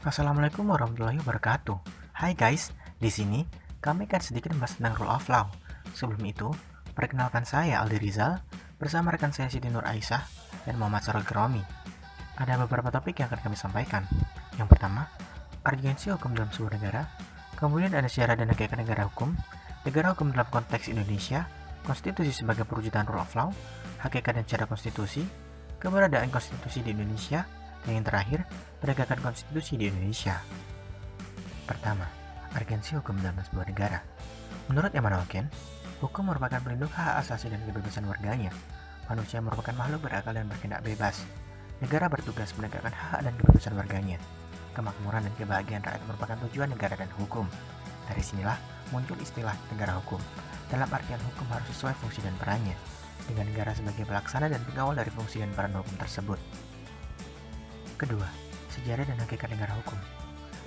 Assalamualaikum warahmatullahi wabarakatuh. Hai guys, di sini kami akan sedikit membahas tentang rule of law. Sebelum itu, perkenalkan saya Aldi Rizal bersama rekan saya Siti Nur Aisyah dan Muhammad Sarul Kiromi. Ada beberapa topik yang akan kami sampaikan. Yang pertama, urgensi hukum dalam sebuah negara. Kemudian ada syarat dan hakikat negara hukum dalam konteks Indonesia, konstitusi sebagai perwujudan rule of law, hakikat dan cara konstitusi, keberadaan konstitusi di Indonesia, dan yang terakhir, penegakan konstitusi di Indonesia. Pertama, urgensi hukum dalam sebuah negara. Menurut Immanuel Kant, hukum merupakan pelindung hak asasi dan kebebasan warganya. Manusia merupakan makhluk berakal dan bertindak bebas. Negara bertugas menegakkan hak dan kebebasan warganya. Kemakmuran dan kebahagiaan rakyat merupakan tujuan negara dan hukum. Dari sinilah muncul istilah negara hukum. Dalam artian hukum harus sesuai fungsi dan perannya, dengan negara sebagai pelaksana dan pengawal dari fungsi dan peran hukum tersebut. Kedua, sejarah dan hakikat negara hukum.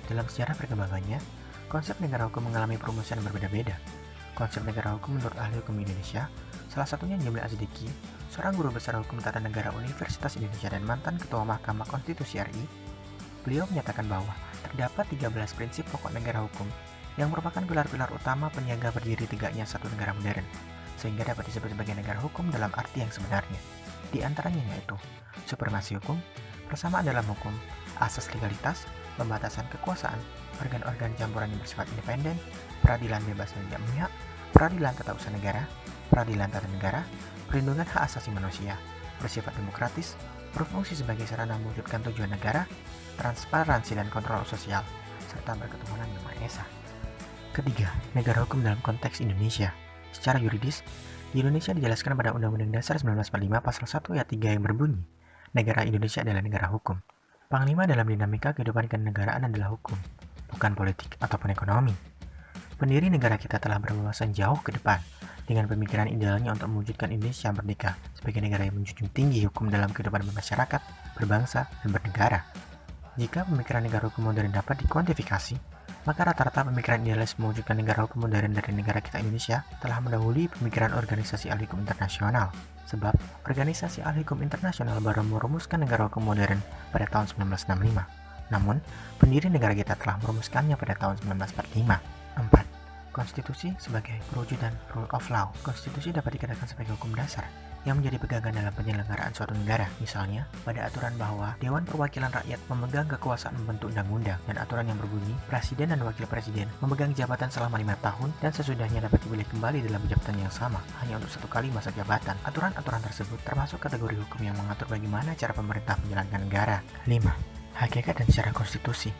Dalam sejarah perkembangannya, konsep negara hukum mengalami perumusan yang berbeda-beda. Konsep negara hukum menurut ahli hukum Indonesia, salah satunya Jamil Azdiki, seorang guru besar hukum tata negara Universitas Indonesia dan mantan Ketua Mahkamah Konstitusi RI. Beliau menyatakan bahwa terdapat 13 prinsip pokok negara hukum yang merupakan pilar-pilar utama penyangga berdiri tegaknya satu negara modern, sehingga dapat disebut sebagai negara hukum dalam arti yang sebenarnya. Di antaranya yaitu supremasi hukum, persamaan dalam hukum, asas legalitas, pembatasan kekuasaan, organ-organ campuran yang bersifat independen, peradilan bebas dan tidak memihak, peradilan tata usaha negara, peradilan tata negara, perlindungan hak asasi manusia, bersifat demokratis, berfungsi sebagai sarana mewujudkan tujuan negara, transparansi dan kontrol sosial, serta berketuhanan yang Maha Esa. Ketiga, negara hukum dalam konteks Indonesia. Secara yuridis, di Indonesia dijelaskan pada Undang-Undang Dasar 1945 Pasal 1 Ayat 3 yang berbunyi, negara Indonesia adalah negara hukum. Panglima dalam dinamika kehidupan kenegaraan adalah hukum, bukan politik ataupun ekonomi. Pendiri negara kita telah berwawasan jauh ke depan, dengan pemikiran idealnya untuk mewujudkan Indonesia merdeka sebagai negara yang menjunjung tinggi hukum dalam kehidupan bermasyarakat, berbangsa, dan bernegara. Jika pemikiran negara hukum modern dapat dikuantifikasi, maka rata-rata pemikiran idealis mewujudkan negara hukum modern dari negara kita Indonesia telah mendahului pemikiran organisasi ahli hukum internasional. Sebab, organisasi ahli hukum internasional baru merumuskan negara hukum modern pada tahun 1965. Namun, pendiri negara kita telah merumuskannya pada tahun 1945. 4. Konstitusi sebagai perwujudan rule of law. Konstitusi dapat dikatakan sebagai hukum dasar yang menjadi pegangan dalam penyelenggaraan suatu negara. Misalnya, pada aturan bahwa Dewan Perwakilan Rakyat memegang kekuasaan membentuk undang-undang, dan aturan yang berbunyi Presiden dan Wakil Presiden memegang jabatan selama 5 tahun dan sesudahnya dapat dipilih kembali dalam jabatan yang sama hanya untuk 1 kali masa jabatan. Aturan-aturan tersebut termasuk kategori hukum yang mengatur bagaimana cara pemerintah menjalankan negara. 5. Hakikat dan secara konstitusi.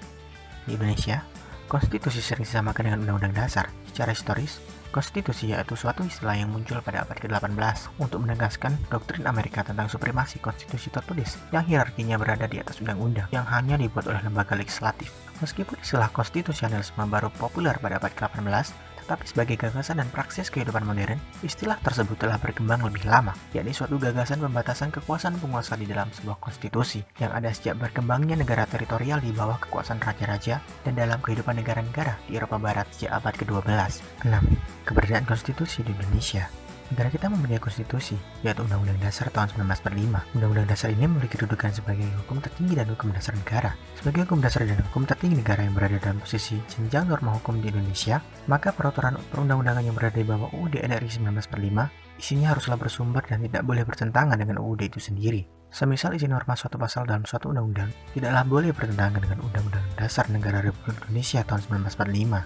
Di Indonesia, konstitusi sering disamakan dengan undang-undang dasar. Secara historis, konstitusi yaitu suatu istilah yang muncul pada abad ke-18 untuk menegaskan doktrin Amerika tentang supremasi konstitusi tertulis yang hierarkinya berada di atas undang-undang yang hanya dibuat oleh lembaga legislatif. Meskipun istilah konstitusionalisme baru populer pada abad ke-18, tetapi sebagai gagasan dan praksis kehidupan modern, istilah tersebut telah berkembang lebih lama, yakni suatu gagasan pembatasan kekuasaan penguasa di dalam sebuah konstitusi yang ada sejak berkembangnya negara teritorial di bawah kekuasaan raja-raja dan dalam kehidupan negara-negara di Eropa Barat sejak abad ke-12. 6. Keberadaan konstitusi di Indonesia. Negara kita mempunyai konstitusi, yaitu Undang-Undang Dasar tahun 1945. Undang-Undang Dasar ini memiliki kedudukan sebagai hukum tertinggi dan hukum dasar negara. Sebagai hukum dasar dan hukum tertinggi negara yang berada dalam posisi jenjang norma hukum di Indonesia, maka peraturan perundang-undangan yang berada di bawah UUD RI 1945 isinya haruslah bersumber dan tidak boleh bertentangan dengan UUD itu sendiri. Semisal isi norma suatu pasal dalam suatu undang-undang tidaklah boleh bertentangan dengan Undang-Undang Dasar Negara Republik Indonesia tahun 1945.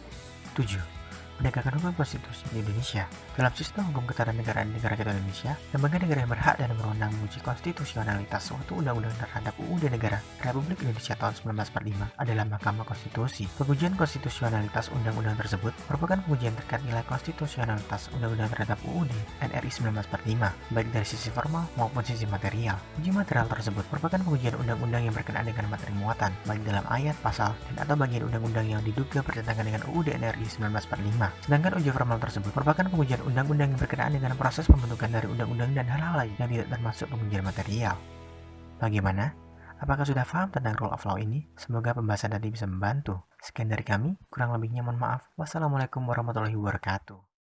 7. Penegakan hukum konstitusi di Indonesia. Dalam sistem hukum ketatanegaraan negara kita Indonesia, lembaga negara yang berhak dan berwenang menguji konstitusionalitas suatu undang-undang terhadap UUD Negara Republik Indonesia tahun 1945 adalah Mahkamah Konstitusi. Pengujian konstitusionalitas undang-undang tersebut merupakan pengujian terkait nilai konstitusionalitas undang-undang terhadap UUD NRI 1945, baik dari sisi formal maupun sisi material. Uji material tersebut merupakan pengujian undang-undang yang berkenaan dengan materi muatan, baik dalam ayat, pasal, dan atau bagian undang-undang yang diduga bertentangan dengan UUD NRI 1945. Sedangkan uji formal tersebut merupakan pengujian undang-undang yang berkenaan dengan proses pembentukan dari undang-undang dan hal-hal lain yang tidak termasuk pengujian material. Bagaimana? Apakah sudah paham tentang rule of law ini? Semoga pembahasan tadi bisa membantu. Sekian dari kami, kurang lebihnya mohon maaf. Wassalamualaikum warahmatullahi wabarakatuh.